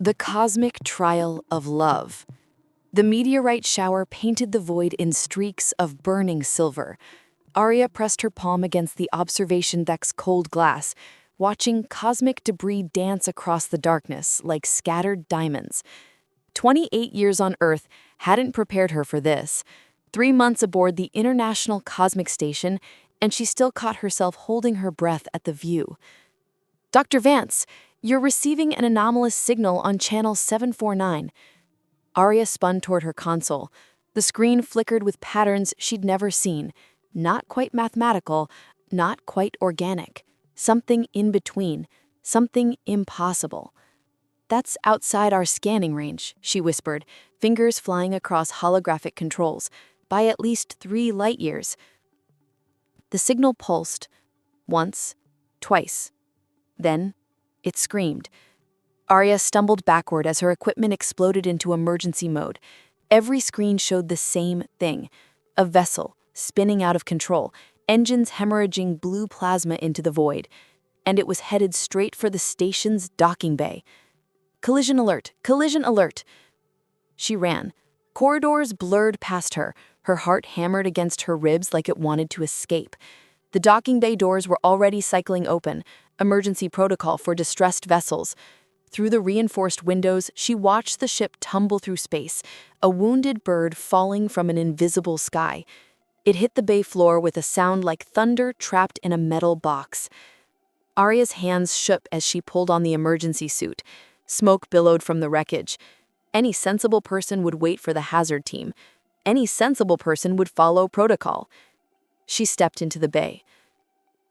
The cosmic trial of love. The meteorite shower painted the void in streaks of burning silver. Aria pressed her palm against the observation deck's cold glass, watching cosmic debris dance across the darkness like scattered diamonds. 28 years on Earth hadn't prepared her for this. 3 months aboard the International Cosmic Station, and she still caught herself holding her breath at the view. "Dr. Vance, you're receiving an anomalous signal on channel 749. Aria spun toward her console. The screen flickered with patterns she'd never seen. Not quite mathematical, not quite organic. Something in between. Something impossible. "That's outside our scanning range," she whispered, fingers flying across holographic controls, by at least 3 light years. The signal pulsed. Once. Twice. Then, it screamed. Aria stumbled backward as her equipment exploded into emergency mode. Every screen showed the same thing. A vessel, spinning out of control, engines hemorrhaging blue plasma into the void. And it was headed straight for the station's docking bay. "Collision alert! Collision alert!" She ran. Corridors blurred past her. Her heart hammered against her ribs like it wanted to escape. The docking bay doors were already cycling open. Emergency protocol for distressed vessels. Through the reinforced windows, she watched the ship tumble through space, a wounded bird falling from an invisible sky. It hit the bay floor with a sound like thunder trapped in a metal box. Aria's hands shook as she pulled on the emergency suit. Smoke billowed from the wreckage. Any sensible person would wait for the hazard team. Any sensible person would follow protocol. She stepped into the bay.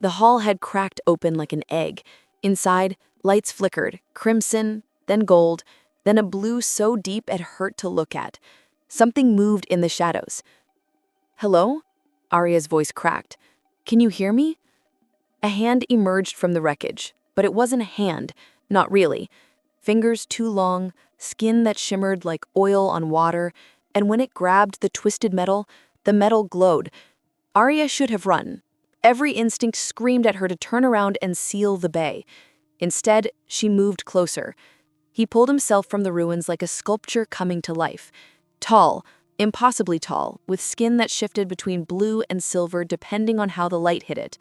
The hull had cracked open like an egg. Inside, lights flickered, crimson, then gold, then a blue so deep it hurt to look at. Something moved in the shadows. "Hello?" Aria's voice cracked. "Can you hear me?" A hand emerged from the wreckage, but it wasn't a hand, not really. Fingers too long, skin that shimmered like oil on water, and when it grabbed the twisted metal, the metal glowed. Aria should have run. Every instinct screamed at her to turn around and seal the bay. Instead, she moved closer. He pulled himself from the ruins like a sculpture coming to life. Tall, impossibly tall, with skin that shifted between blue and silver depending on how the light hit it.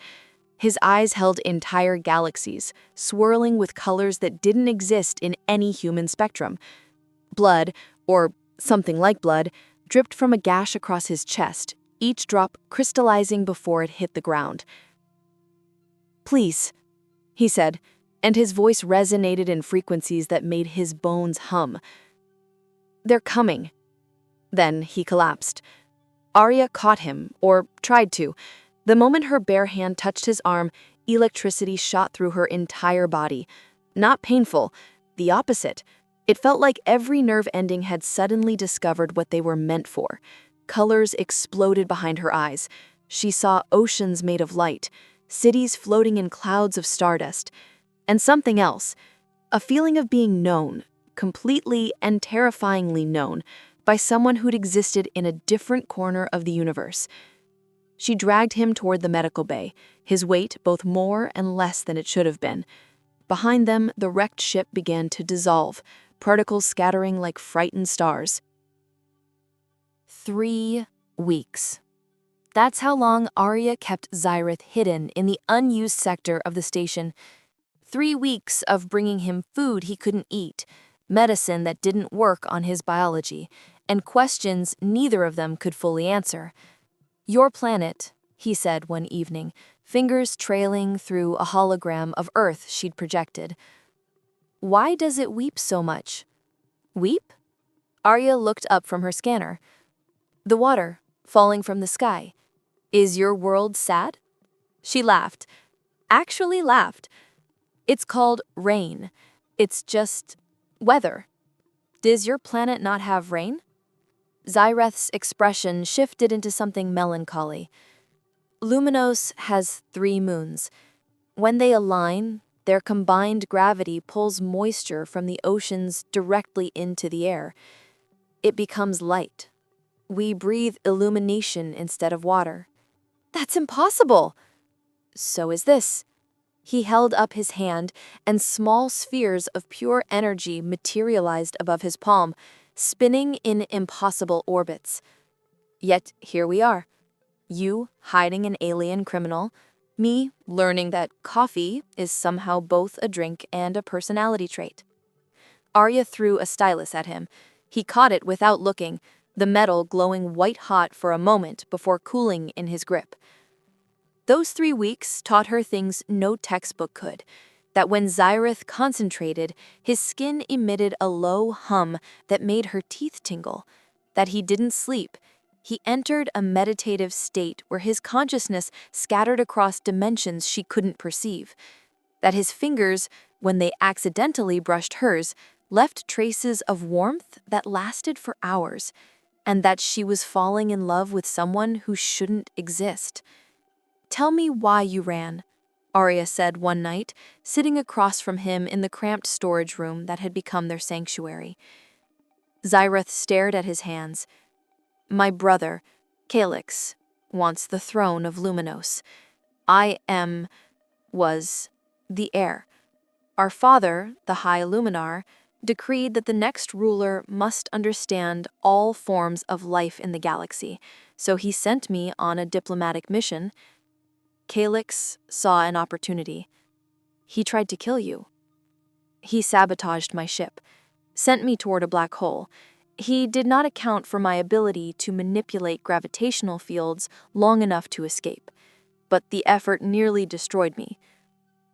His eyes held entire galaxies, swirling with colors that didn't exist in any human spectrum. Blood, or something like blood, dripped from a gash across his chest, each drop crystallizing before it hit the ground. "Please," he said, and his voice resonated in frequencies that made his bones hum. "They're coming." Then he collapsed. Aria caught him, or tried to. The moment her bare hand touched his arm, electricity shot through her entire body. Not painful, the opposite. It felt like every nerve ending had suddenly discovered what they were meant for. Colors exploded behind her eyes. She saw oceans made of light, cities floating in clouds of stardust, and something else, a feeling of being known, completely and terrifyingly known, by someone who'd existed in a different corner of the universe. She dragged him toward the medical bay, his weight both more and less than it should have been. Behind them, the wrecked ship began to dissolve, particles scattering like frightened stars. 3 weeks. That's how long Aria kept Zyr'eth hidden in the unused sector of the station. 3 weeks of bringing him food he couldn't eat, medicine that didn't work on his biology, and questions neither of them could fully answer. "Your planet," he said one evening, fingers trailing through a hologram of Earth she'd projected. "Why does it weep so much?" "Weep?" Aria looked up from her scanner. "The water, falling from the sky. Is your world sad?" She laughed. Actually laughed. "It's called rain. It's just weather. Does your planet not have rain?" Zyreth's expression shifted into something melancholy. "Luminos has 3 moons. When they align, their combined gravity pulls moisture from the oceans directly into the air. It becomes light. We breathe illumination instead of water." "That's impossible!" "So is this." He held up his hand, and small spheres of pure energy materialized above his palm, spinning in impossible orbits. Yet here we are. You hiding an alien criminal, me learning that coffee is somehow both a drink and a personality trait. Arya threw a stylus at him. He caught it without looking, the metal glowing white-hot for a moment before cooling in his grip. Those 3 weeks taught her things no textbook could, that when Zyr'eth concentrated, his skin emitted a low hum that made her teeth tingle, that he didn't sleep. He entered a meditative state where his consciousness scattered across dimensions she couldn't perceive, that his fingers, when they accidentally brushed hers, left traces of warmth that lasted for hours, and that she was falling in love with someone who shouldn't exist. "Tell me why you ran," Arya said one night, sitting across from him in the cramped storage room that had become their sanctuary. Zyr'eth stared at his hands. "My brother, Calix, wants the throne of Luminos. Was the heir. Our father, the High Luminar, decreed that the next ruler must understand all forms of life in the galaxy, so he sent me on a diplomatic mission. Calix saw an opportunity. He tried to kill you. He sabotaged my ship, sent me toward a black hole. He did not account for my ability to manipulate gravitational fields long enough to escape, but the effort nearly destroyed me."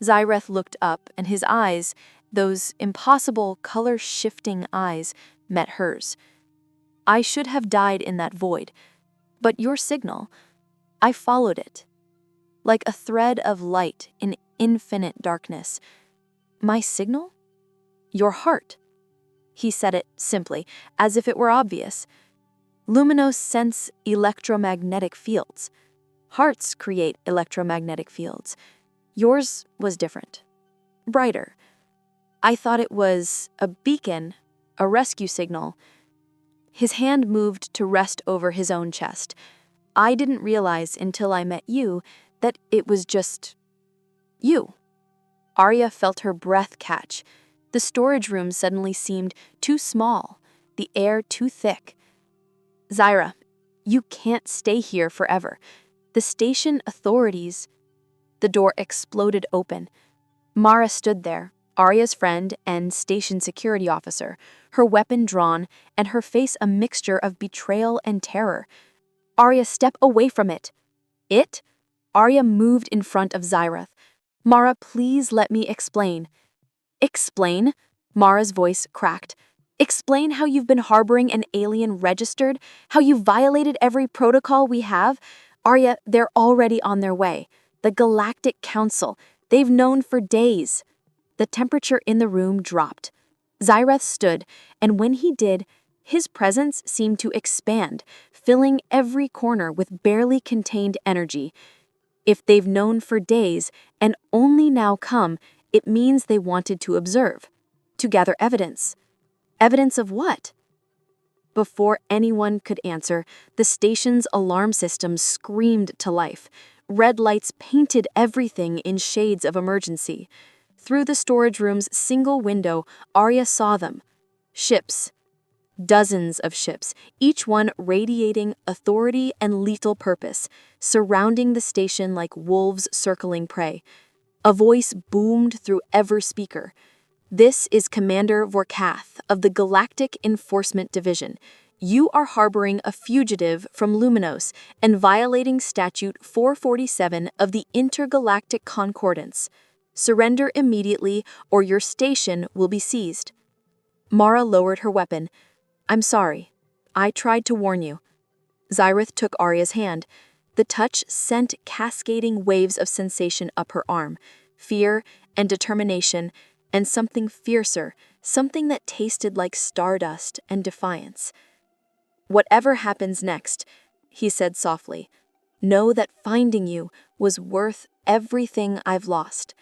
Zyr'eth looked up, and his eyes, those impossible color-shifting eyes, met hers. "I should have died in that void, but your signal, I followed it. Like a thread of light in infinite darkness. My signal? Your heart." He said it simply, as if it were obvious. "Luminos sense electromagnetic fields. Hearts create electromagnetic fields. Yours was different. Brighter. I thought it was a beacon, a rescue signal." His hand moved to rest over his own chest. "I didn't realize until I met you that it was just you." Arya felt her breath catch. The storage room suddenly seemed too small, the air too thick. "Zyra, you can't stay here forever. The station authorities—" The door exploded open. Mara stood there, Arya's friend and station security officer, her weapon drawn and her face a mixture of betrayal and terror. "Arya, step away from it." "It?" Arya moved in front of Zyr'eth. "Mara, please let me explain." "Explain?" Mara's voice cracked. "Explain how you've been harboring an alien registered, how you violated every protocol we have? Arya, they're already on their way. The Galactic Council. They've known for days." The temperature in the room dropped. Zyr'eth stood, and when he did, his presence seemed to expand, filling every corner with barely contained energy. If they've known for days and only now come, it means they wanted to observe, to gather evidence. Evidence of what? Before anyone could answer, the station's alarm system screamed to life. Red lights painted everything in shades of emergency. Through the storage room's single window, Arya saw them. Ships. Dozens of ships, each one radiating authority and lethal purpose, surrounding the station like wolves circling prey. A voice boomed through every speaker. "This is Commander Vorkath of the Galactic Enforcement Division. You are harboring a fugitive from Luminos and violating Statute 447 of the Intergalactic Concordance. Surrender immediately or your station will be seized." Mara lowered her weapon. "I'm sorry. I tried to warn you." Zyr'eth took Arya's hand. The touch sent cascading waves of sensation up her arm, fear and determination, and something fiercer, something that tasted like stardust and defiance. "Whatever happens next," he said softly, "know that finding you was worth everything I've lost."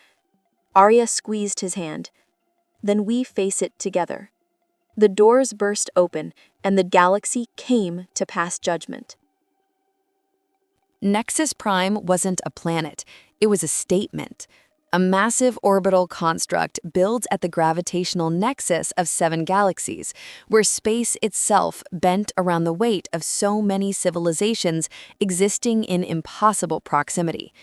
Arya squeezed his hand. "Then we face it together." The doors burst open, and the galaxy came to pass judgment. Nexus Prime wasn't a planet, it was a statement. A massive orbital construct builds at the gravitational nexus of 7 galaxies, where space itself bent around the weight of so many civilizations existing in impossible proximity.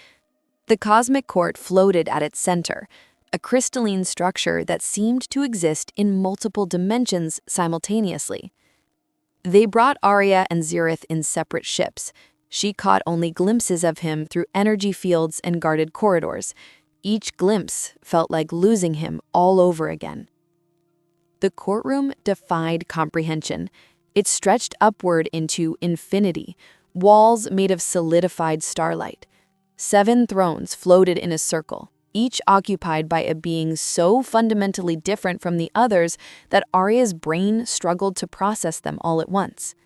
The cosmic court floated at its center, a crystalline structure that seemed to exist in multiple dimensions simultaneously. They brought Aria and Zyr'eth in separate ships. She caught only glimpses of him through energy fields and guarded corridors. Each glimpse felt like losing him all over again. The courtroom defied comprehension. It stretched upward into infinity, walls made of solidified starlight. 7 thrones floated in a circle, each occupied by a being so fundamentally different from the others that Aria's brain struggled to process them all at once.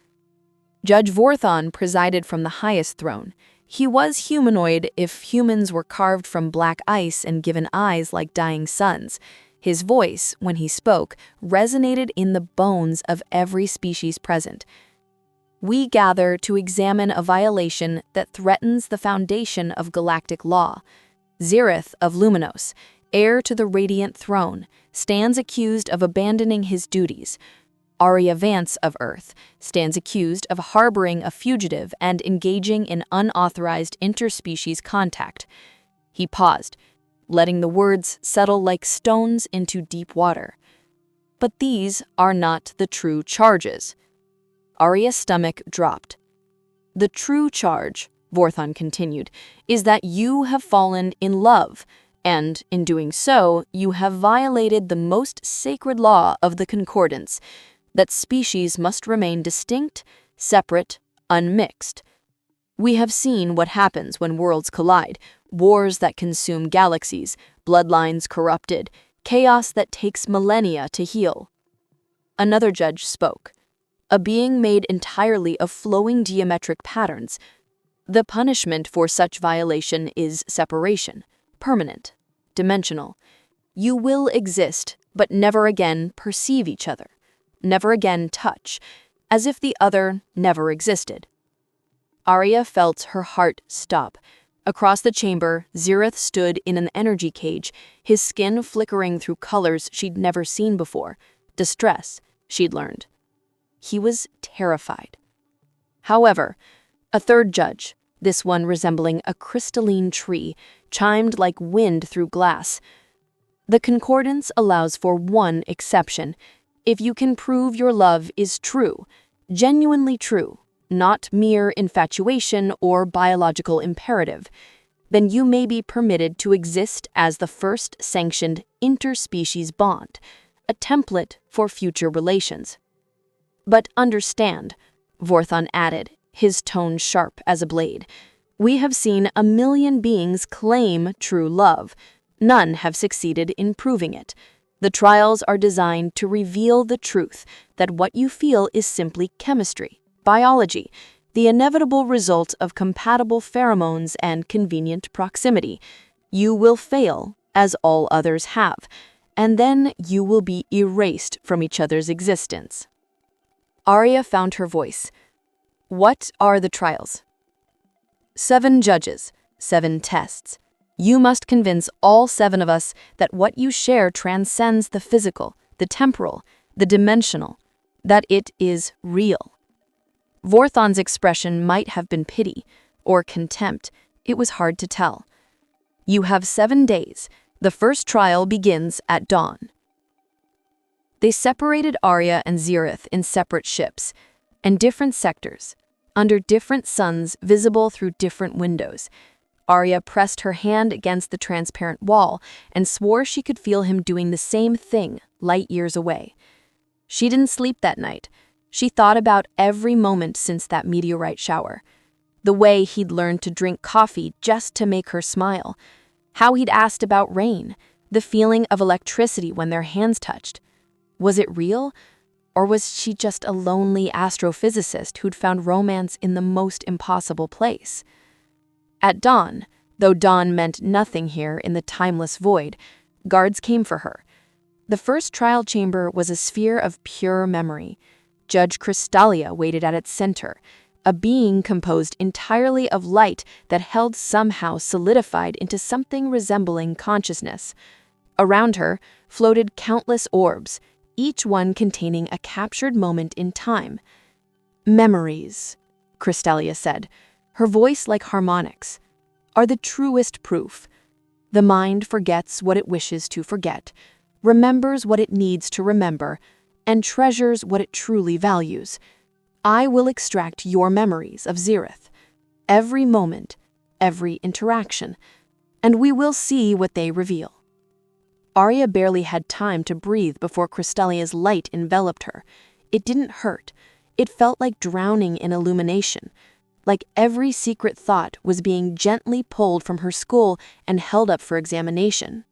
Judge Vorthon presided from the highest throne. He was humanoid if humans were carved from black ice and given eyes like dying suns. His voice, when he spoke, resonated in the bones of every species present. We gather to examine a violation that threatens the foundation of galactic law. Zyr'eth of Luminos, heir to the radiant throne, stands accused of abandoning his duties. Aria Vance of Earth stands accused of harboring a fugitive and engaging in unauthorized interspecies contact. He paused, letting the words settle like stones into deep water. But these are not the true charges. Aria's stomach dropped. The true charge, Vorthon continued, is that you have fallen in love, and in doing so, you have violated the most sacred law of the Concordance, that species must remain distinct, separate, unmixed. We have seen what happens when worlds collide, wars that consume galaxies, bloodlines corrupted, chaos that takes millennia to heal. Another judge spoke, a being made entirely of flowing geometric patterns. The punishment for such violation is separation, permanent, dimensional. You will exist, but never again perceive each other. Never again touch, as if the other never existed. Aria felt her heart stop. Across the chamber, Zyr'eth stood in an energy cage, his skin flickering through colors she'd never seen before. Distress, she'd learned. He was terrified. However, a third judge, this one resembling a crystalline tree, chimed like wind through glass. The Concordance allows for one exception. If you can prove your love is true, genuinely true, not mere infatuation or biological imperative, then you may be permitted to exist as the first sanctioned interspecies bond, a template for future relations. But understand, Vorthon added, his tone sharp as a blade, we have seen 1,000,000 beings claim true love. None have succeeded in proving it. The trials are designed to reveal the truth that what you feel is simply chemistry, biology, the inevitable result of compatible pheromones and convenient proximity. You will fail, as all others have, and then you will be erased from each other's existence. Aria found her voice. What are the trials? 7 judges, 7 tests. You must convince all 7 of us that what you share transcends the physical, the temporal, the dimensional, that it is real. Vorthon's expression might have been pity or contempt. It was hard to tell. You have 7 days. The first trial begins at dawn. They separated Aria and Zyr'eth in separate ships and different sectors, under different suns visible through different windows. Aria pressed her hand against the transparent wall and swore she could feel him doing the same thing light years away. She didn't sleep that night. She thought about every moment since that meteorite shower. The way he'd learned to drink coffee just to make her smile. How he'd asked about rain. The feeling of electricity when their hands touched. Was it real? Or was she just a lonely astrophysicist who'd found romance in the most impossible place? At dawn, though dawn meant nothing here in the timeless void, guards came for her. The first trial chamber was a sphere of pure memory. Judge Crystalia waited at its center, a being composed entirely of light that held somehow solidified into something resembling consciousness. Around her floated countless orbs, each one containing a captured moment in time. Memories, Crystalia said, her voice like harmonics, are the truest proof. The mind forgets what it wishes to forget, remembers what it needs to remember, and treasures what it truly values. I will extract your memories of Zyr'eth, every moment, every interaction, and we will see what they reveal. Aria barely had time to breathe before Crystalia's light enveloped her. It didn't hurt. It felt like drowning in illumination, like every secret thought was being gently pulled from her skull and held up for examination.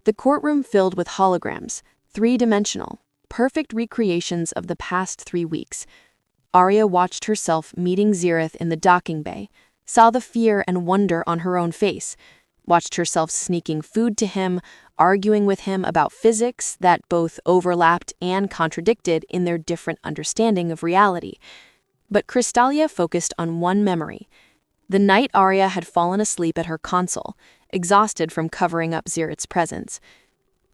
The courtroom filled with holograms, three-dimensional, perfect recreations of the past 3 weeks. Aria watched herself meeting Zyr'eth in the docking bay, saw the fear and wonder on her own face, watched herself sneaking food to him, arguing with him about physics that both overlapped and contradicted in their different understanding of reality. But Crystalia focused on one memory. The night Aria had fallen asleep at her console, exhausted from covering up Zyr'eth's presence.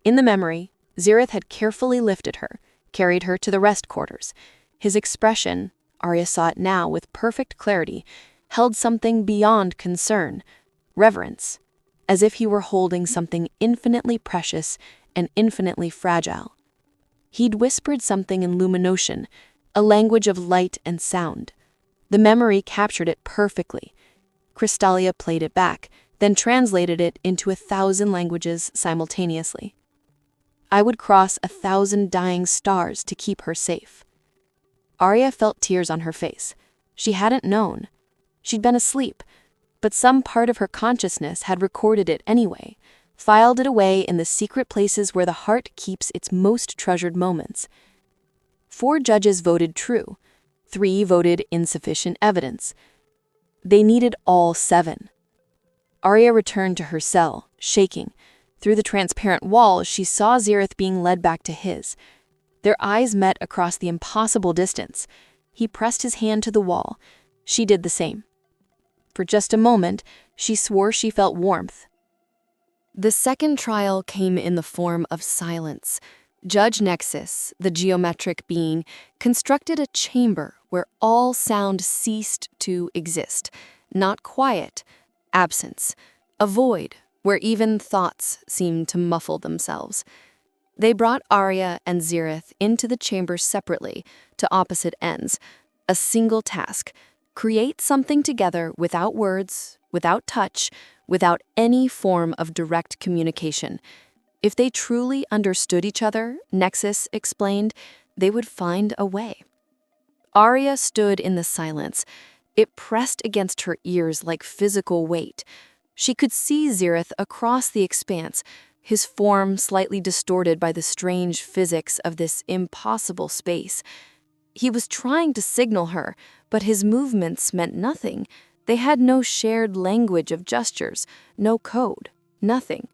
In the memory, Zyr'eth had carefully lifted her, carried her to the rest quarters. His expression, Aria saw it now with perfect clarity, held something beyond concern, reverence, as if he were holding something infinitely precious and infinitely fragile. He'd whispered something in luminotion, a language of light and sound. The memory captured it perfectly. Crystalia played it back, then translated it into 1,000 languages simultaneously. I would cross 1,000 dying stars to keep her safe. Aria felt tears on her face. She hadn't known. She'd been asleep, but some part of her consciousness had recorded it anyway, filed it away in the secret places where the heart keeps its most treasured moments. 4 judges voted true. 3 voted insufficient evidence. They needed all 7. Aria returned to her cell, shaking. Through the transparent wall, she saw Zyr'eth being led back to his. Their eyes met across the impossible distance. He pressed his hand to the wall. She did the same. For just a moment, she swore she felt warmth. The second trial came in the form of silence. Judge Nexus, the geometric being, constructed a chamber where all sound ceased to exist. Not quiet, absence, a void where even thoughts seemed to muffle themselves. They brought Aria and Zyr'eth into the chamber separately, to opposite ends. A single task: create something together without words, without touch, without any form of direct communication. If they truly understood each other, Nexus explained, they would find a way. Aria stood in the silence. It pressed against her ears like physical weight. She could see Zyr'eth across the expanse, his form slightly distorted by the strange physics of this impossible space. He was trying to signal her, but his movements meant nothing. They had no shared language of gestures, no code, nothing.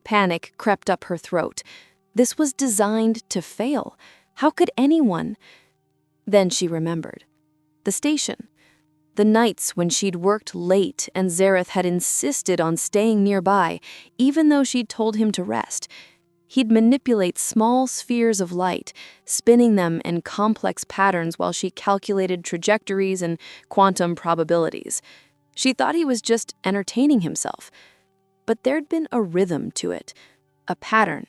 Panic crept up her throat. This was designed to fail. How could anyone? Then she remembered. The station. The nights when she'd worked late and Zyr'eth had insisted on staying nearby, even though she'd told him to rest. He'd manipulate small spheres of light, spinning them in complex patterns while she calculated trajectories and quantum probabilities. She thought he was just entertaining himself. But there'd been a rhythm to it, a pattern.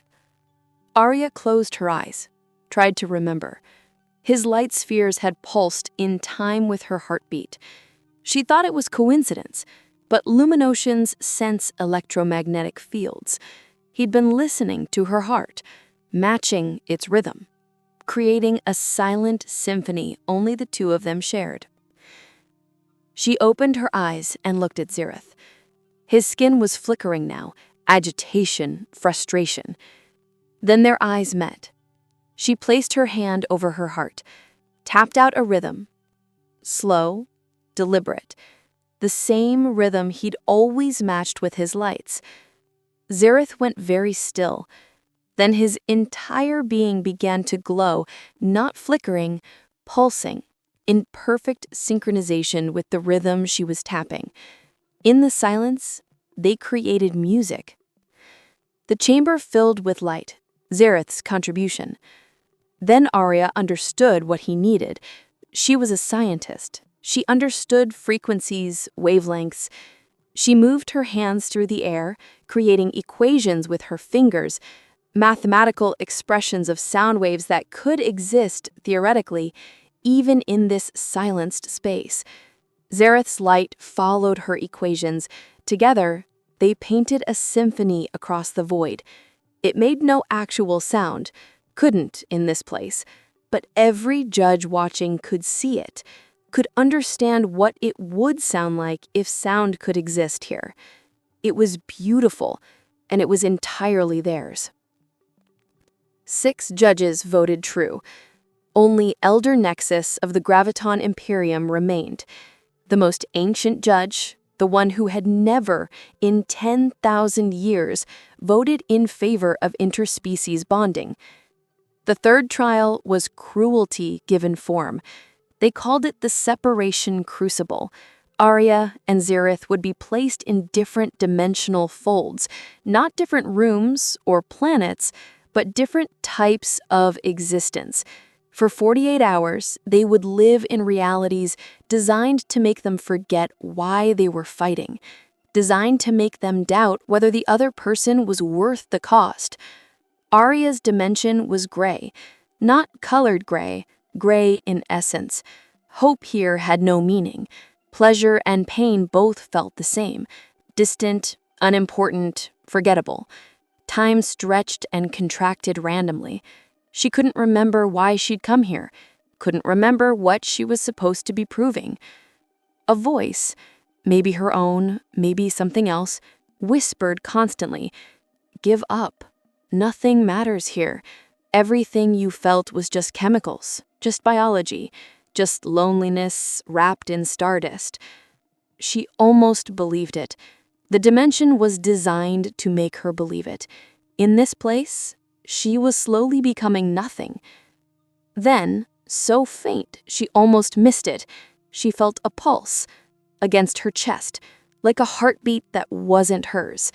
Aria closed her eyes, tried to remember. His light spheres had pulsed in time with her heartbeat. She thought it was coincidence, but luminotions sense electromagnetic fields. He'd been listening to her heart, matching its rhythm, creating a silent symphony only the two of them shared. She opened her eyes and looked at Zyr'eth. His skin was flickering now, agitation, frustration. Then their eyes met. She placed her hand over her heart, tapped out a rhythm. Slow, deliberate. The same rhythm he'd always matched with his lights. Zyr'eth went very still. Then his entire being began to glow, not flickering, pulsing, in perfect synchronization with the rhythm she was tapping. In the silence, they created music. The chamber filled with light, Zyr'eth's contribution. Then Aria understood what he needed. She was a scientist. She understood frequencies, wavelengths. She moved her hands through the air, creating equations with her fingers, mathematical expressions of sound waves that could exist, theoretically, even in this silenced space. Zyr'eth's light followed her equations. Together, they painted a symphony across the void. It made no actual sound, couldn't in this place, but every judge watching could see it, could understand what it would sound like if sound could exist here. It was beautiful, and it was entirely theirs. 6 judges voted true. Only Elder Nexus of the Graviton Imperium remained. The most ancient judge, the one who had never, in 10,000 years, voted in favor of interspecies bonding. The third trial was cruelty given form. They called it the separation crucible. Aria and Zyr'eth would be placed in different dimensional folds, not different rooms or planets, but different types of existence. For 48 hours, they would live in realities designed to make them forget why they were fighting, designed to make them doubt whether the other person was worth the cost. Aria's dimension was gray, not colored gray, gray in essence. Hope here had no meaning. Pleasure and pain both felt the same, distant, unimportant, forgettable. Time stretched and contracted randomly. She couldn't remember why she'd come here, couldn't remember what she was supposed to be proving. A voice, maybe her own, maybe something else, whispered constantly, "Give up. Nothing matters here. Everything you felt was just chemicals, just biology, just loneliness wrapped in stardust." She almost believed it. The dimension was designed to make her believe it. In this place, she was slowly becoming nothing. Then, so faint, she almost missed it. She felt a pulse against her chest, like a heartbeat that wasn't hers.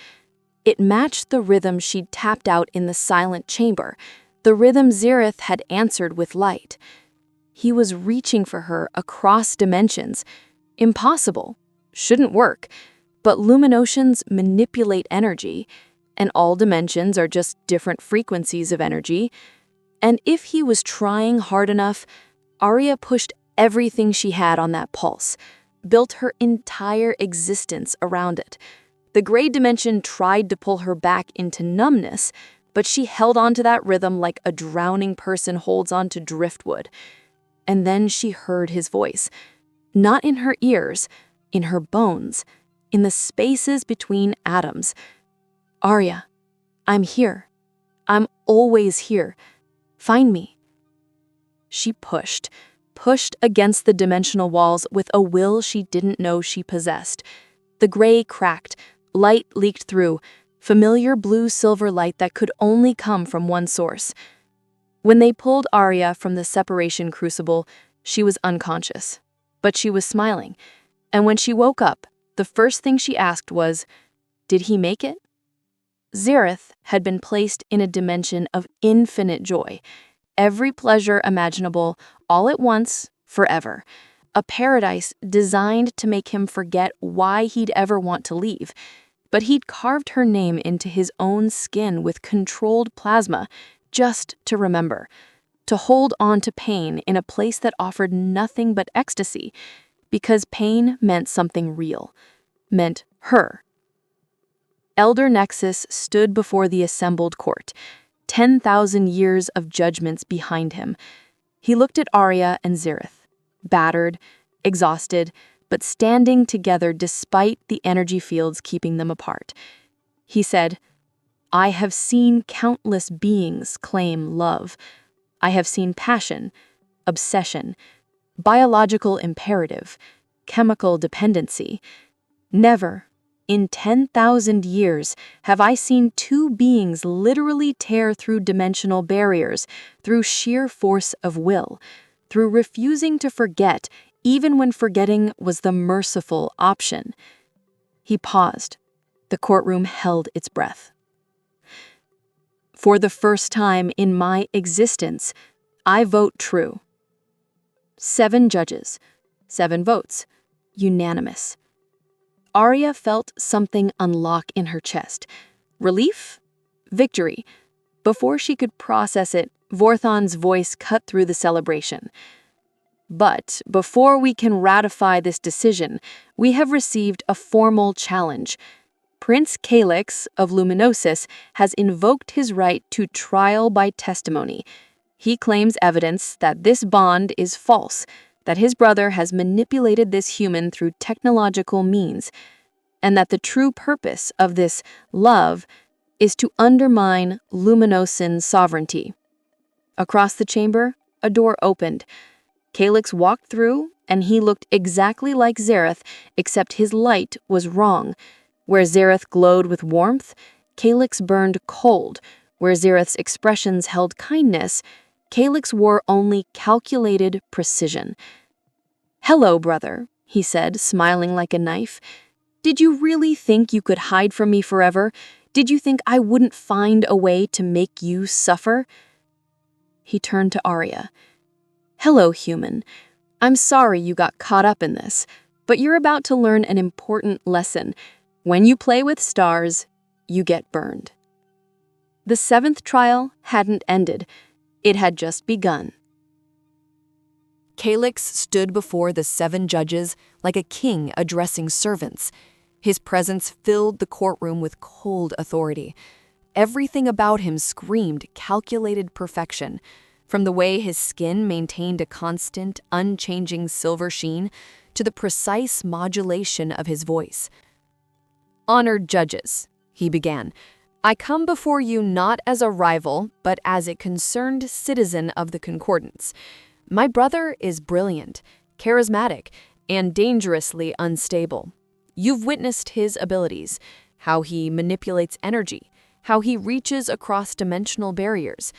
It matched the rhythm she'd tapped out in the silent chamber, the rhythm Zyr'eth had answered with light. He was reaching for her across dimensions. Impossible. Shouldn't work. But luminoceans manipulate energy, and all dimensions are just different frequencies of energy. And if he was trying hard enough, Aria pushed everything she had on that pulse, built her entire existence around it. The gray dimension tried to pull her back into numbness, but she held onto that rhythm like a drowning person holds onto driftwood. And then she heard his voice, not in her ears, in her bones, in the spaces between atoms. "Aria, I'm here. I'm always here. Find me." She pushed against the dimensional walls with a will she didn't know she possessed. The gray cracked, light leaked through, familiar blue-silver light that could only come from one source. When they pulled Aria from the separation crucible, she was unconscious. But she was smiling, and when she woke up, the first thing she asked was, "Did he make it?" Zyr'eth had been placed in a dimension of infinite joy, every pleasure imaginable, all at once, forever. A paradise designed to make him forget why he'd ever want to leave. But he'd carved her name into his own skin with controlled plasma, just to remember, to hold on to pain in a place that offered nothing but ecstasy, because pain meant something real, meant her. Elder Nexus stood before the assembled court, 10,000 years of judgments behind him. He looked at Aria and Zyr'eth, battered, exhausted, but standing together despite the energy fields keeping them apart. He said, "I have seen countless beings claim love. I have seen passion, obsession, biological imperative, chemical dependency. Never, in 10,000 years, have I seen two beings literally tear through dimensional barriers through sheer force of will. through refusing to forget, even when forgetting was the merciful option. He paused. The courtroom held its breath. For the first time in my existence, I vote true. 7 judges, 7 votes, unanimous. Aria felt something unlock in her chest. Relief? Victory. Before she could process it, Vorthon's voice cut through the celebration. But before we can ratify this decision, we have received a formal challenge. Prince Calyx of Luminosis has invoked his right to trial by testimony. He claims evidence that this bond is false, that his brother has manipulated this human through technological means, and that the true purpose of this love is to undermine Luminosan sovereignty. Across the chamber, a door opened. Calyx walked through, and he looked exactly like Zyr'eth, except his light was wrong. Where Zyr'eth glowed with warmth, Calyx burned cold. Where Zyr'eth's expressions held kindness, Calyx wore only calculated precision. "Hello, brother," he said, smiling like a knife. "Did you really think you could hide from me forever? Did you think I wouldn't find a way to make you suffer?" He turned to Aria. "Hello, human. I'm sorry you got caught up in this, but you're about to learn an important lesson. When you play with stars, you get burned." The 7th trial hadn't ended. It had just begun. Calyx stood before the 7 judges like a king addressing servants. His presence filled the courtroom with cold authority. Everything about him screamed calculated perfection, from the way his skin maintained a constant, unchanging silver sheen to the precise modulation of his voice. "Honored judges," he began, "I come before you not as a rival, but as a concerned citizen of the Concordance. My brother is brilliant, charismatic, and dangerously unstable. You've witnessed his abilities, how he manipulates energy, how he reaches across dimensional barriers.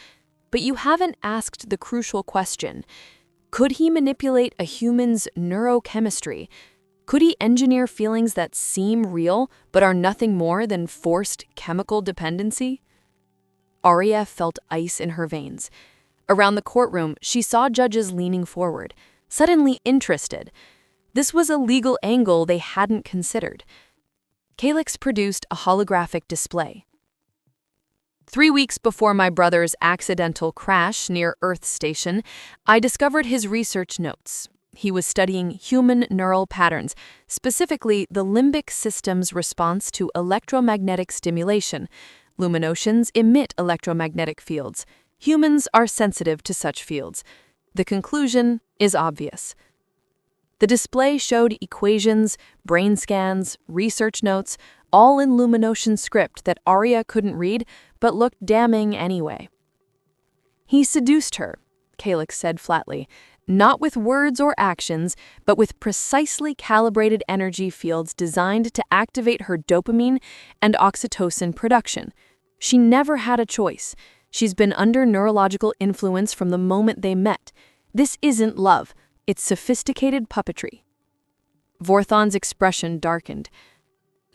But you haven't asked the crucial question: could he manipulate a human's neurochemistry? Could he engineer feelings that seem real but are nothing more than forced chemical dependency?" Aria felt ice in her veins. Around the courtroom, she saw judges leaning forward, suddenly interested. This was a legal angle they hadn't considered. Calyx produced a holographic display. 3 weeks before my brother's accidental crash near Earth Station, I discovered his research notes. He was studying human neural patterns, specifically the limbic system's response to electromagnetic stimulation. Luminosians emit electromagnetic fields. Humans are sensitive to such fields. The conclusion is obvious. The display showed equations, brain scans, research notes, all in Luminosian script that Aria couldn't read, but looked damning anyway. "He seduced her," Calyx said flatly, "not with words or actions, but with precisely calibrated energy fields designed to activate her dopamine and oxytocin production. She never had a choice. She's been under neurological influence from the moment they met. This isn't love. It's sophisticated puppetry." Vorthon's expression darkened.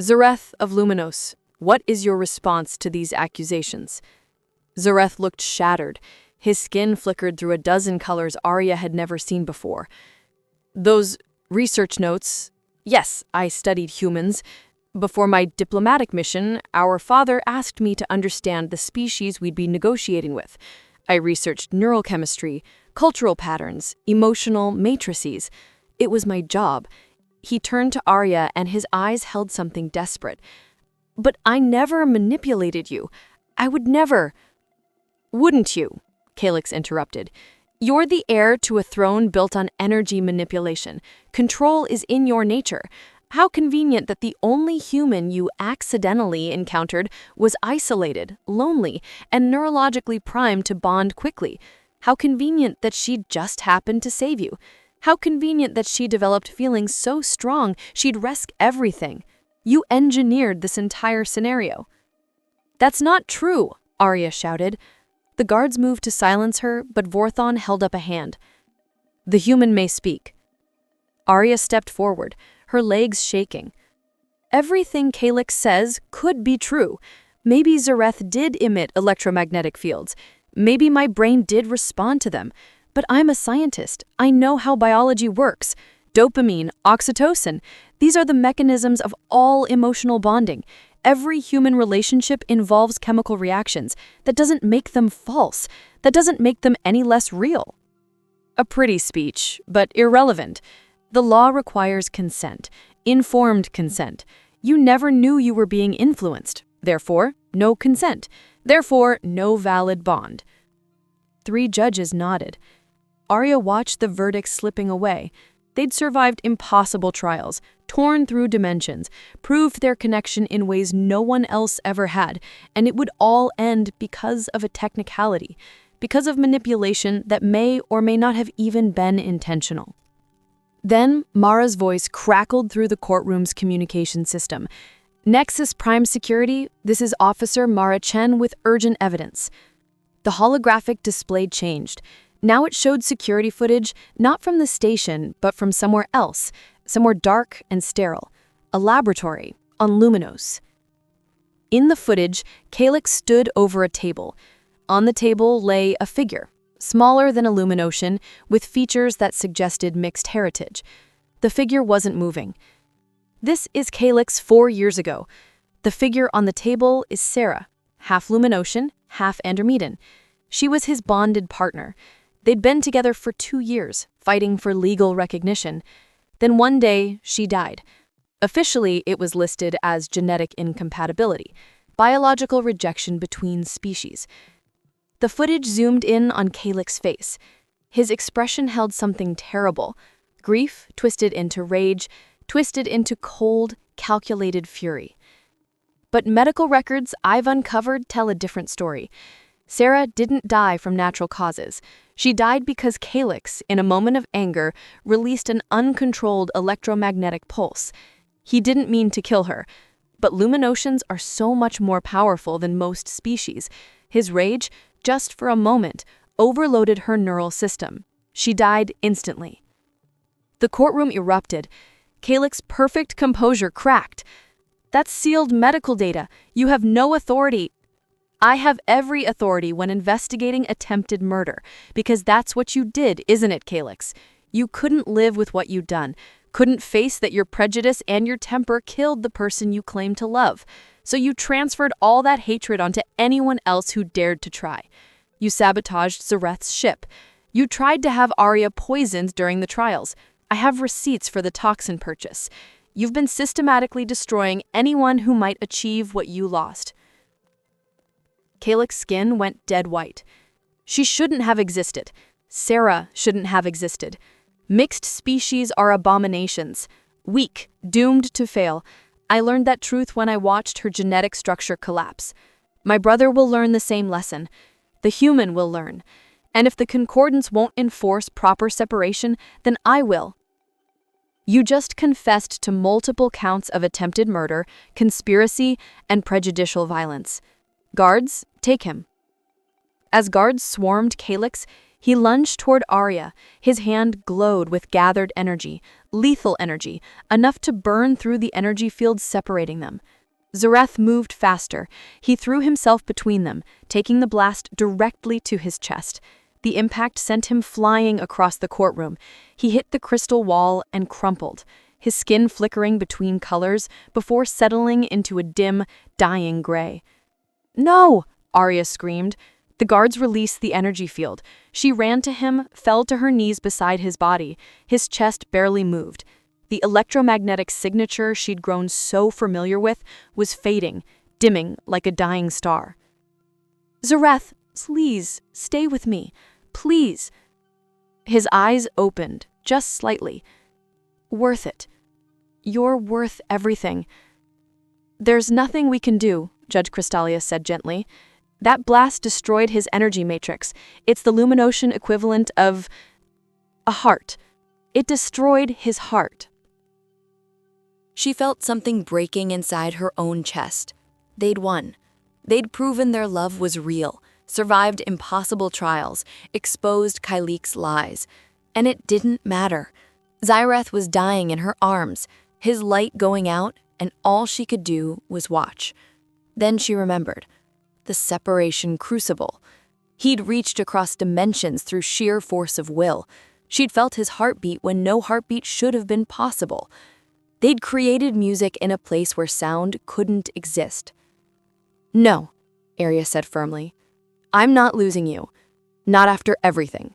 "Zyr'eth of Luminos, what is your response to these accusations?" Zyr'eth looked shattered. His skin flickered through a dozen colors Aria had never seen before. "Those research notes, yes, I studied humans. Before my diplomatic mission, our father asked me to understand the species we'd be negotiating with. I researched neurochemistry, cultural patterns, emotional matrices. It was my job." He turned to Aria and his eyes held something desperate. "But I never manipulated you. I would never—" "Wouldn't you?" Calyx interrupted. "You're the heir to a throne built on energy manipulation. Control is in your nature. How convenient that the only human you accidentally encountered was isolated, lonely, and neurologically primed to bond quickly. How convenient that she just happened to save you. How convenient that she developed feelings so strong she'd risk everything. You engineered this entire scenario." "That's not true," Aria shouted. The guards moved to silence her, but Vorthon held up a hand. The human may speak. Aria stepped forward, her legs shaking. Everything Calyx says could be true. Maybe Zyr'eth did emit electromagnetic fields. Maybe my brain did respond to them. But I'm a scientist. I know how biology works. Dopamine, oxytocin, these are the mechanisms of all emotional bonding. Every human relationship involves chemical reactions. That doesn't make them false. That doesn't make them any less real. A pretty speech, but irrelevant. The law requires consent, informed consent. You never knew you were being influenced. Therefore, no consent. Therefore, no valid bond. 3 judges nodded. Aria watched the verdicts slipping away. They'd survived impossible trials, torn through dimensions, proved their connection in ways no one else ever had, and it would all end because of a technicality, because of manipulation that may or may not have even been intentional. Then, Mara's voice crackled through the courtroom's communication system. Nexus Prime Security, this is Officer Mara Chen with urgent evidence. The holographic display changed. Now it showed security footage not from the station, but from somewhere else, somewhere dark and sterile, a laboratory on Luminos. In the footage, Calyx stood over a table. On the table lay a figure, smaller than a Luminocean, with features that suggested mixed heritage. The figure wasn't moving. This is Calyx 4 years ago. The figure on the table is Sarah, half Luminocean, half Andromedan. She was his bonded partner. They'd been together for 2 years, fighting for legal recognition. Then one day, she died. Officially, it was listed as genetic incompatibility, biological rejection between species. The footage zoomed in on Calyx's face. His expression held something terrible. Grief twisted into rage, twisted into cold, calculated fury. But medical records I've uncovered tell a different story. Sarah didn't die from natural causes. She died because Calyx, in a moment of anger, released an uncontrolled electromagnetic pulse. He didn't mean to kill her. But Luminoceans are so much more powerful than most species. His rage, just for a moment, overloaded her neural system. She died instantly. The courtroom erupted. Calyx's perfect composure cracked. That's sealed medical data. You have no authority. I have every authority when investigating attempted murder, because that's what you did, isn't it, Calyx? You couldn't live with what you'd done, couldn't face that your prejudice and your temper killed the person you claimed to love. So you transferred all that hatred onto anyone else who dared to try. You sabotaged Zyr'eth's ship. You tried to have Aria poisoned during the trials. I have receipts for the toxin purchase. You've been systematically destroying anyone who might achieve what you lost. Calyx's skin went dead white. She shouldn't have existed. Sarah shouldn't have existed. Mixed species are abominations. Weak, doomed to fail. I learned that truth when I watched her genetic structure collapse. My brother will learn the same lesson. The human will learn. And if the concordance won't enforce proper separation, then I will. You just confessed to multiple counts of attempted murder, conspiracy, and prejudicial violence. Guards, take him. As guards swarmed Calyx, he lunged toward Aria. His hand glowed with gathered energy, lethal energy, enough to burn through the energy fields separating them. Zyr'eth moved faster. He threw himself between them, taking the blast directly to his chest. The impact sent him flying across the courtroom. He hit the crystal wall and crumpled, his skin flickering between colors before settling into a dim, dying gray. "No!" Aria screamed. The guards released the energy field. She ran to him, fell to her knees beside his body. His chest barely moved. The electromagnetic signature she'd grown so familiar with was fading, dimming like a dying star. "Zyr'eth, please, stay with me. Please." His eyes opened, just slightly. "Worth it. You're worth everything." "There's nothing we can do," Judge Crystalia said gently. "That blast destroyed his energy matrix. It's the Luminocean equivalent of a heart. It destroyed his heart." She felt something breaking inside her own chest. They'd won. They'd proven their love was real, survived impossible trials, exposed Calyx's lies. And it didn't matter. Zyr'eth was dying in her arms, his light going out, and all she could do was watch. Then she remembered. The separation crucible. He'd reached across dimensions through sheer force of will. She'd felt his heartbeat when no heartbeat should have been possible. They'd created music in a place where sound couldn't exist. "No," Aria said firmly. "I'm not losing you. Not after everything."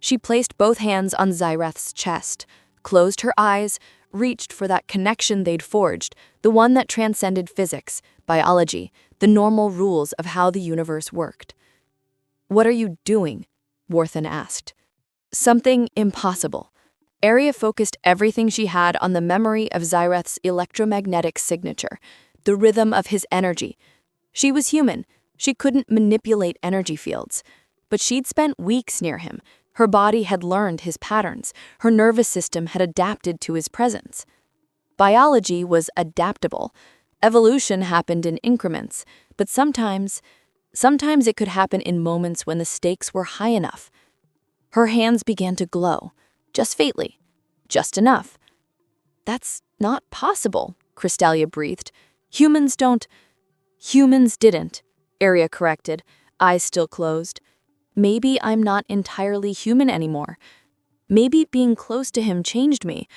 She placed both hands on Zyr'eth's chest, closed her eyes, reached for that connection they'd forged, the one that transcended physics, biology, the normal rules of how the universe worked. "What are you doing?" Worthen asked. "Something impossible." Aria focused everything she had on the memory of Zyr'eth's electromagnetic signature, the rhythm of his energy. She was human. She couldn't manipulate energy fields. But she'd spent weeks near him. Her body had learned his patterns. Her nervous system had adapted to his presence. Biology was adaptable. Evolution happened in increments, but sometimes it could happen in moments when the stakes were high enough. Her hands began to glow, just faintly, just enough. "That's not possible," Crystalia breathed. Humans didn't," Aria corrected, eyes still closed. "Maybe I'm not entirely human anymore. Maybe being close to him changed me.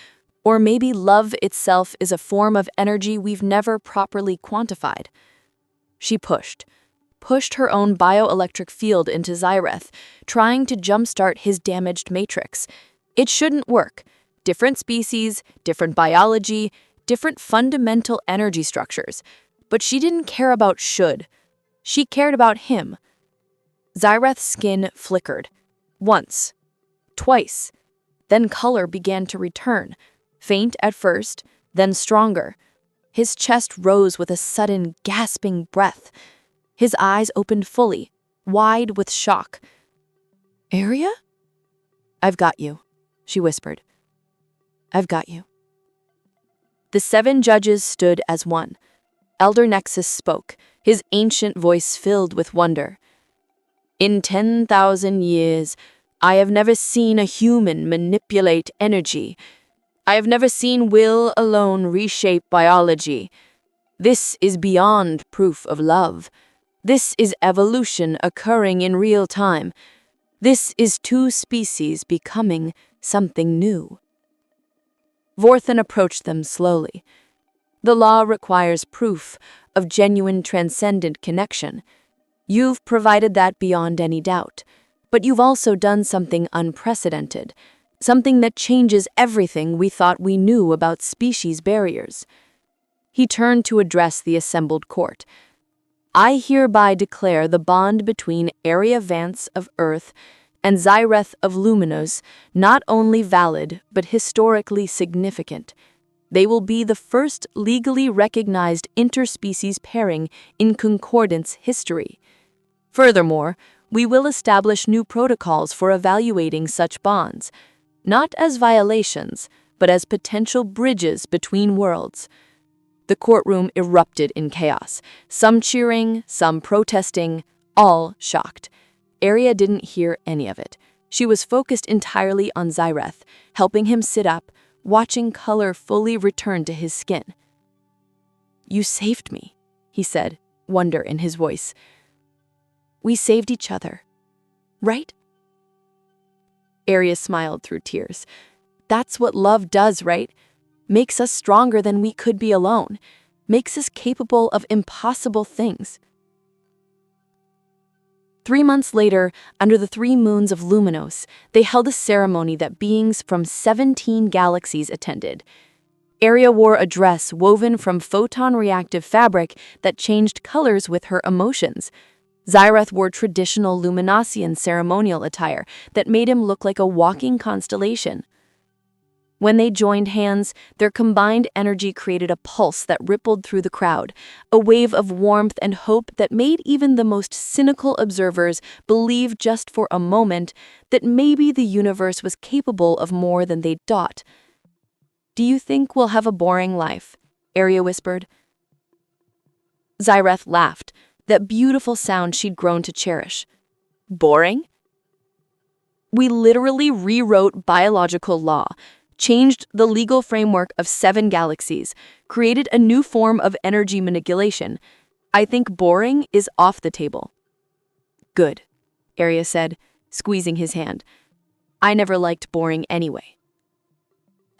Or maybe love itself is a form of energy we've never properly quantified." She pushed her own bioelectric field into Zyr'eth, trying to jumpstart his damaged matrix. It shouldn't work. Different species, different biology, different fundamental energy structures. But she didn't care about should. She cared about him. Zyr'eth's skin flickered. Once. Twice. Then color began to return. Faint at first, then stronger. His chest rose with a sudden, gasping breath. His eyes opened fully, wide with shock. "Aria?" "I've got you," she whispered. "I've got you." The 7 judges stood as one. Elder Nexus spoke, his ancient voice filled with wonder. "In 10,000 years, I have never seen a human manipulate energy. I have never seen will alone reshape biology. This is beyond proof of love. This is evolution occurring in real time. This is 2 species becoming something new." Vorthen approached them slowly. "The law requires proof of genuine transcendent connection. You've provided that beyond any doubt, but you've also done something unprecedented, something that changes everything we thought we knew about species barriers." He turned to address the assembled court. "I hereby declare the bond between Aria Vance of Earth and Zyr'eth of Luminos not only valid, but historically significant. They will be the first legally recognized interspecies pairing in concordance history. Furthermore, we will establish new protocols for evaluating such bonds, not as violations, but as potential bridges between worlds." The courtroom erupted in chaos, some cheering, some protesting, all shocked. Aria didn't hear any of it. She was focused entirely on Zyr'eth, helping him sit up, watching color fully return to his skin. "You saved me," he said, wonder in his voice. "We saved each other, right?" Aria smiled through tears. "That's what love does, right? Makes us stronger than we could be alone. Makes us capable of impossible things." 3 months later, under the 3 moons of Luminos, they held a ceremony that beings from 17 galaxies attended. Aria wore a dress woven from photon-reactive fabric that changed colors with her emotions. Zyr'eth wore traditional Luminosian ceremonial attire that made him look like a walking constellation. When they joined hands, their combined energy created a pulse that rippled through the crowd, a wave of warmth and hope that made even the most cynical observers believe just for a moment that maybe the universe was capable of more than they'd thought. "Do you think we'll have a boring life?" Aria whispered. Zyr'eth laughed, that beautiful sound she'd grown to cherish. "Boring?" We literally rewrote biological law, changed the legal framework of 7 galaxies, created a new form of energy manipulation. I think boring is off the table." "Good," Aria said, squeezing his hand. "I never liked boring anyway."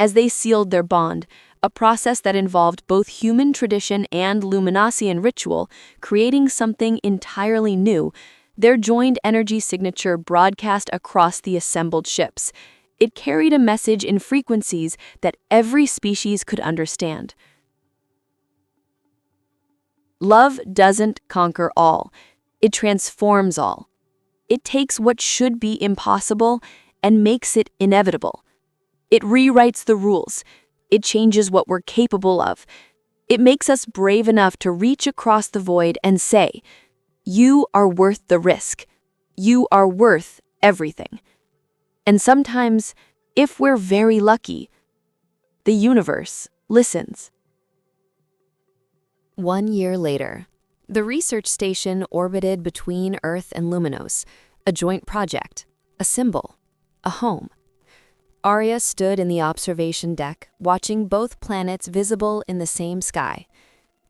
As they sealed their bond, a process that involved both human tradition and Luminasian ritual, creating something entirely new, their joined energy signature broadcast across the assembled ships. It carried a message in frequencies that every species could understand. Love doesn't conquer all. It transforms all. It takes what should be impossible and makes it inevitable. It rewrites the rules. It changes what we're capable of. It makes us brave enough to reach across the void and say, "You are worth the risk. You are worth everything." And sometimes, if we're very lucky, the universe listens. 1 year later, the research station orbited between Earth and Luminos, a joint project, a symbol, a home. Aria stood in the observation deck, watching both planets visible in the same sky.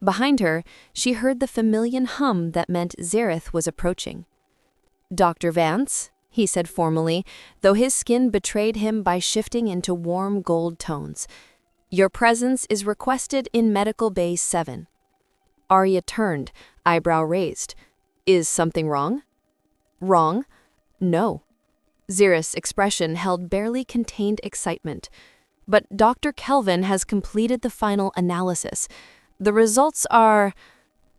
Behind her, she heard the familiar hum that meant Zyr'eth was approaching. "Dr. Vance," he said formally, though his skin betrayed him by shifting into warm gold tones. "Your presence is requested in Medical Bay 7. Aria turned, eyebrow raised. "Is something wrong?" "Wrong? No." Zyr'eth's expression held barely contained excitement. "But Dr. Kelvin has completed the final analysis. The results are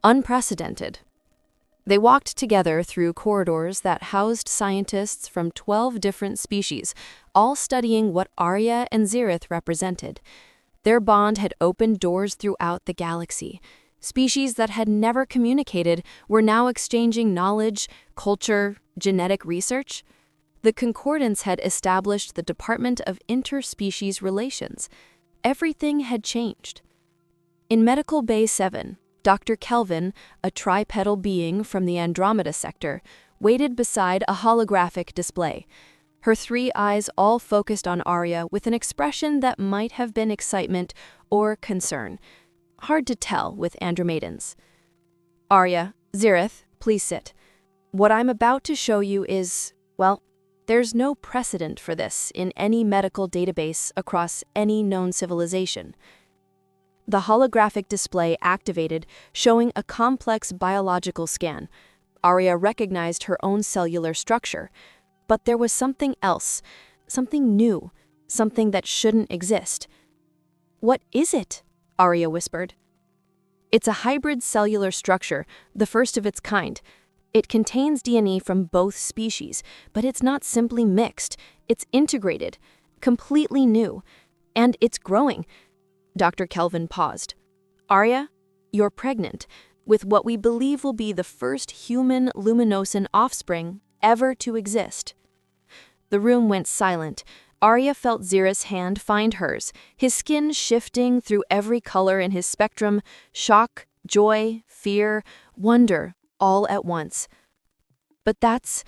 unprecedented." They walked together through corridors that housed scientists from 12 different species, all studying what Aria and Zyr'eth represented. Their bond had opened doors throughout the galaxy. Species that had never communicated were now exchanging knowledge, culture, genetic research. The Concordance had established the Department of Interspecies Relations. Everything had changed. In Medical Bay 7, Dr. Kelvin, a tripedal being from the Andromeda sector, waited beside a holographic display. Her 3 eyes all focused on Aria with an expression that might have been excitement or concern. Hard to tell with Andromedans. "Aria, Zyr'eth, please sit. What I'm about to show you is, well, there's no precedent for this in any medical database across any known civilization." The holographic display activated, showing a complex biological scan. Aria recognized her own cellular structure. But there was something else, something new, something that shouldn't exist. "What is it?" Aria whispered. "It's a hybrid cellular structure, the first of its kind. It contains DNA from both species, but it's not simply mixed. It's integrated, completely new, and it's growing." Dr. Kelvin paused. "Aria, you're pregnant with what we believe will be the first human Luminosan offspring ever to exist." The room went silent. Aria felt Zyr'eth's hand find hers, his skin shifting through every color in his spectrum, shock, joy, fear, wonder, all at once. "But that's,"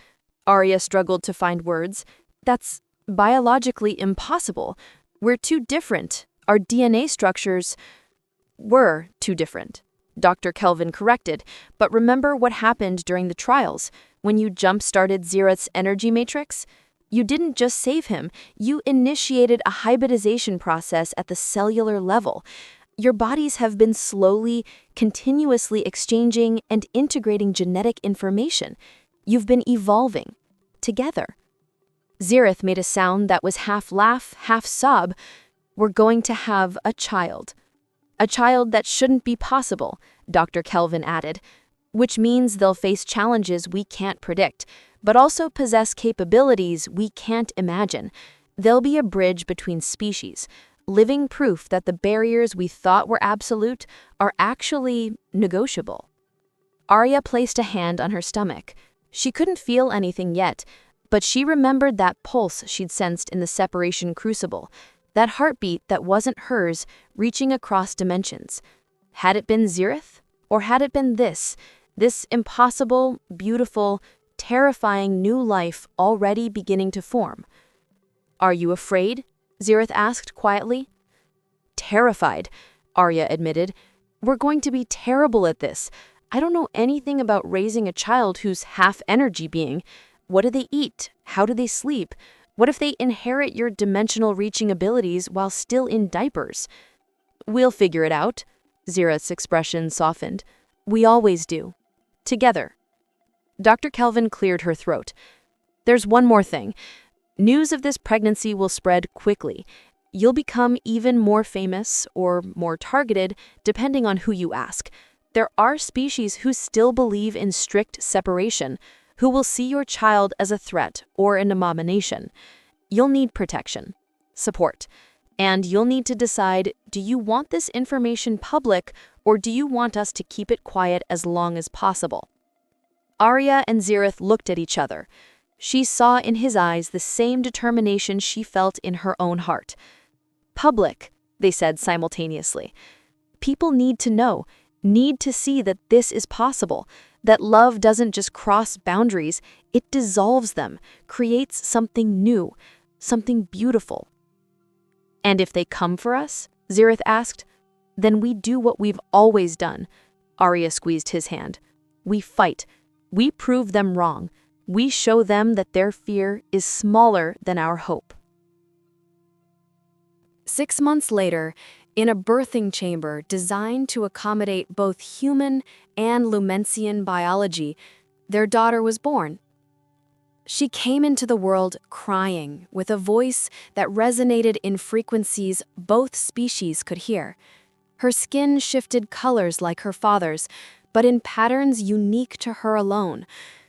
Aria struggled to find words, "that's biologically impossible. We're too different. Our DNA structures were too different." Dr. Kelvin corrected, "But remember what happened during the trials, when you jump-started Zyr'eth's energy matrix? You didn't just save him, you initiated a hybridization process at the cellular level. Your bodies have been slowly, continuously exchanging and integrating genetic information. You've been evolving together." Zyr'eth made a sound that was half laugh, half sob. "We're going to have a child. A child that shouldn't be possible," Dr. Kelvin added, "which means they'll face challenges we can't predict, but also possess capabilities we can't imagine. They'll be a bridge between species, living proof that the barriers we thought were absolute are actually negotiable." Aria placed a hand on her stomach. She couldn't feel anything yet, but she remembered that pulse she'd sensed in the separation crucible, that heartbeat that wasn't hers, reaching across dimensions. Had it been Zyr'eth? Or had it been this impossible, beautiful, terrifying new life already beginning to form. "Are you afraid?" Zyr'eth asked quietly. "Terrified," Aria admitted. "We're going to be terrible at this. I don't know anything about raising a child who's half-energy being. What do they eat? How do they sleep? What if they inherit your dimensional reaching abilities while still in diapers?" "We'll figure it out." Zyr'eth's expression softened. "We always do. Together." Dr. Kelvin cleared her throat. "There's one more thing. News of this pregnancy will spread quickly. You'll become even more famous or more targeted, depending on who you ask. There are species who still believe in strict separation, who will see your child as a threat or an abomination. You'll need protection, support, and you'll need to decide, do you want this information public or do you want us to keep it quiet as long as possible?" Aria and Zyr'eth looked at each other. She saw in his eyes the same determination she felt in her own heart. "Public," they said simultaneously. "People need to know, need to see that this is possible, that love doesn't just cross boundaries, it dissolves them, creates something new, something beautiful." "And if they come for us?" Zyr'eth asked. "Then we do what we've always done." Aria squeezed his hand. "We fight. We prove them wrong. We show them that their fear is smaller than our hope." 6 months later, in a birthing chamber designed to accommodate both human and Lumensian biology, their daughter was born. She came into the world crying, with a voice that resonated in frequencies both species could hear. Her skin shifted colors like her father's, but in patterns unique to her alone,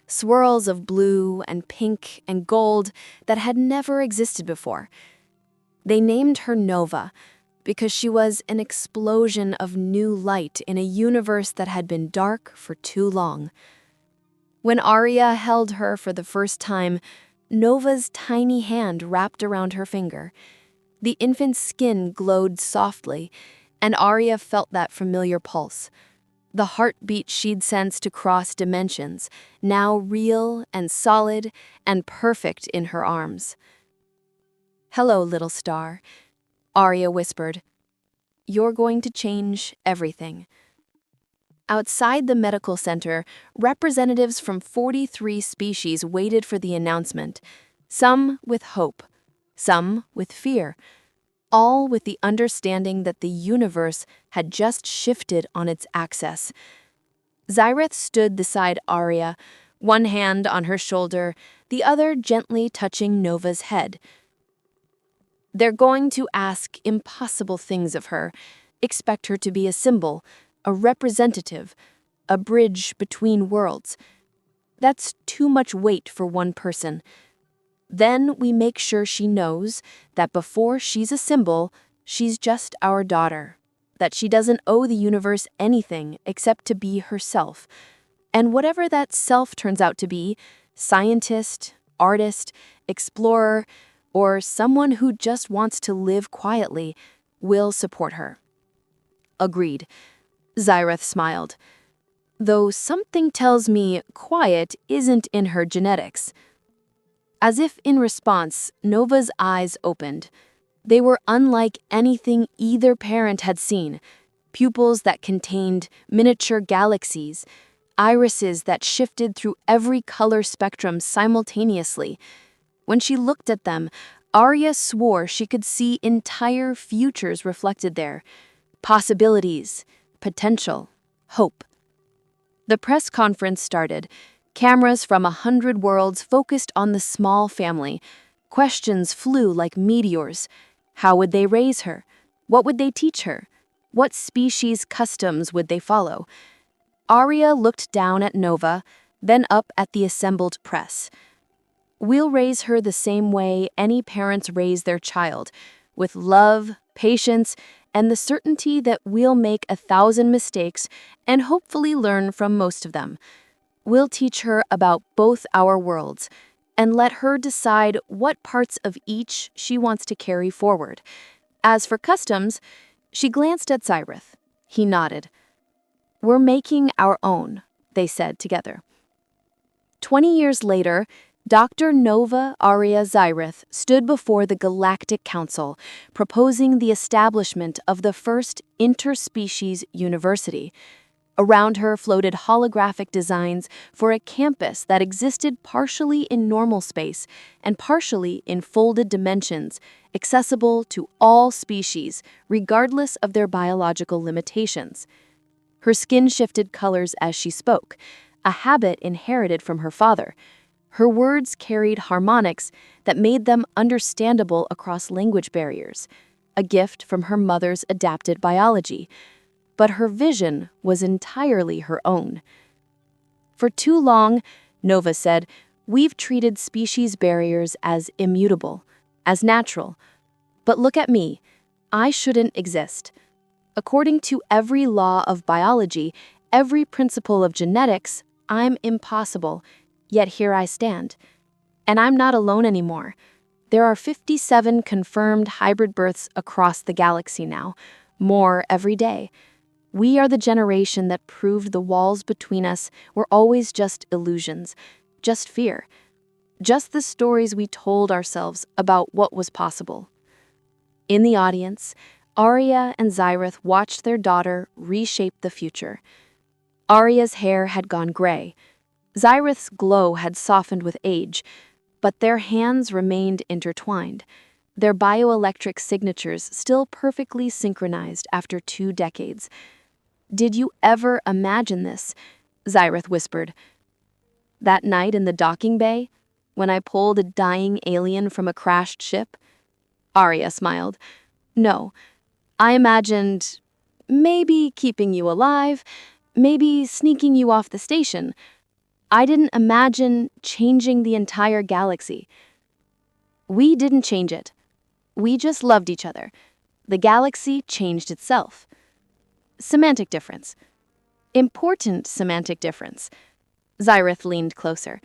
swirls of blue and pink and gold that had never existed before. They named her Nova because she was an explosion of new light in a universe that had been dark for too long. When Aria held her for the first time, Nova's tiny hand wrapped around her finger. The infant's skin glowed softly, and Aria felt that familiar pulse. The heartbeat she'd sensed across dimensions, now real and solid and perfect in her arms. "Hello, little star," Aria whispered. "You're going to change everything." Outside the medical center, representatives from 43 species waited for the announcement, some with hope, some with fear, all with the understanding that the universe had just shifted on its axis. Zyr'eth stood beside Aria, one hand on her shoulder, the other gently touching Nova's head. "They're going to ask impossible things of her, expect her to be a symbol, a representative, a bridge between worlds. That's too much weight for one person. Then we make sure she knows that before she's a symbol, she's just our daughter, that she doesn't owe the universe anything except to be herself. And whatever that self turns out to be, scientist, artist, explorer, or someone who just wants to live quietly, we'll support her." "Agreed." Zyr'eth smiled. "Though something tells me quiet isn't in her genetics." As if in response, Nova's eyes opened. They were unlike anything either parent had seen. Pupils that contained miniature galaxies, irises that shifted through every color spectrum simultaneously. When she looked at them, Aria swore she could see entire futures reflected there. Possibilities, potential, hope. The press conference started. Cameras from 100 worlds focused on the small family. Questions flew like meteors. How would they raise her? What would they teach her? What species customs would they follow? Aria looked down at Nova, then up at the assembled press. "We'll raise her the same way any parents raise their child, with love, patience, and the certainty that we'll make 1,000 mistakes and hopefully learn from most of them. We'll teach her about both our worlds and let her decide what parts of each she wants to carry forward. As for customs," she glanced at Zyr'eth. He nodded. "We're making our own," they said together. 20 years later, Dr. Nova Aria Zyr'eth stood before the Galactic Council, proposing the establishment of the first interspecies university. Around her floated holographic designs for a campus that existed partially in normal space and partially in folded dimensions, accessible to all species, regardless of their biological limitations. Her skin shifted colors as she spoke, a habit inherited from her father. Her words carried harmonics that made them understandable across language barriers, a gift from her mother's adapted biology. But her vision was entirely her own. For too long, Nova said, we've treated species barriers as immutable, as natural. But look at me. I shouldn't exist. According to every law of biology, every principle of genetics, I'm impossible, yet here I stand. And I'm not alone anymore. There are 57 confirmed hybrid births across the galaxy now, more every day. We are the generation that proved the walls between us were always just illusions, just fear, just the stories we told ourselves about what was possible. In the audience, Aria and Zyr'eth watched their daughter reshape the future. Aria's hair had gone gray. Zyreth's glow had softened with age, but their hands remained intertwined, their bioelectric signatures still perfectly synchronized after 2 decades. "Did you ever imagine this?" Zyr'eth whispered. "That night in the docking bay, when I pulled a dying alien from a crashed ship?" Aria smiled. "No, I imagined maybe keeping you alive, maybe sneaking you off the station. I didn't imagine changing the entire galaxy." "We didn't change it. We just loved each other. The galaxy changed itself." Semantic difference. Important semantic difference. Zyr'eth leaned closer.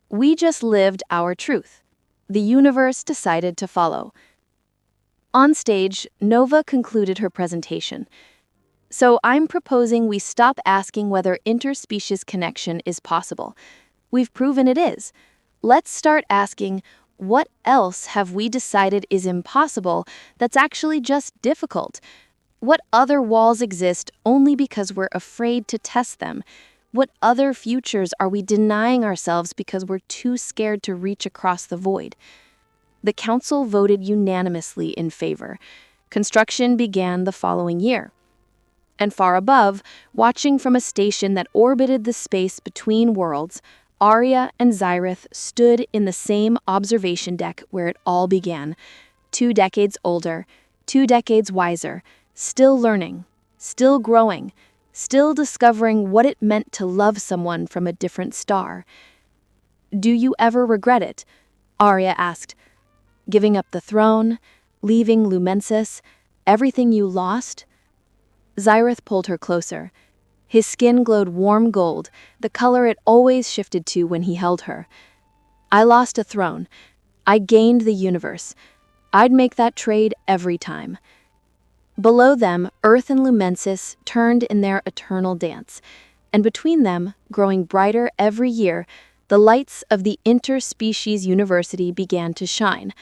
"We just lived our truth. The universe decided to follow." On stage, Nova concluded her presentation. "So I'm proposing we stop asking whether interspecies connection is possible. We've proven it is. Let's start asking, what else have we decided is impossible that's actually just difficult? What other walls exist only because we're afraid to test them? What other futures are we denying ourselves because we're too scared to reach across the void?" The council voted unanimously in favor. Construction began the following year. And far above, watching from a station that orbited the space between worlds, Aria and Zyr'eth stood in the same observation deck where it all began. 2 decades older, 2 decades wiser, still learning, still growing, still discovering what it meant to love someone from a different star. "Do you ever regret it?" Aria asked. "Giving up the throne, leaving Lumensis, everything you lost?" Zyr'eth pulled her closer. His skin glowed warm gold, the color it always shifted to when he held her. "I lost a throne. I gained the universe. I'd make that trade every time." Below them, Earth and Lumensis turned in their eternal dance, and between them, growing brighter every year, the lights of the interspecies university began to shine,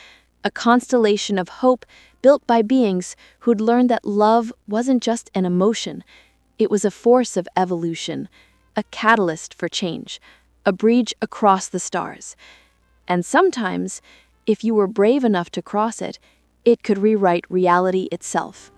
a constellation of hope built by beings who'd learned that love wasn't just an emotion, it was a force of evolution, a catalyst for change, a bridge across the stars. And sometimes, if you were brave enough to cross it, it could rewrite reality itself.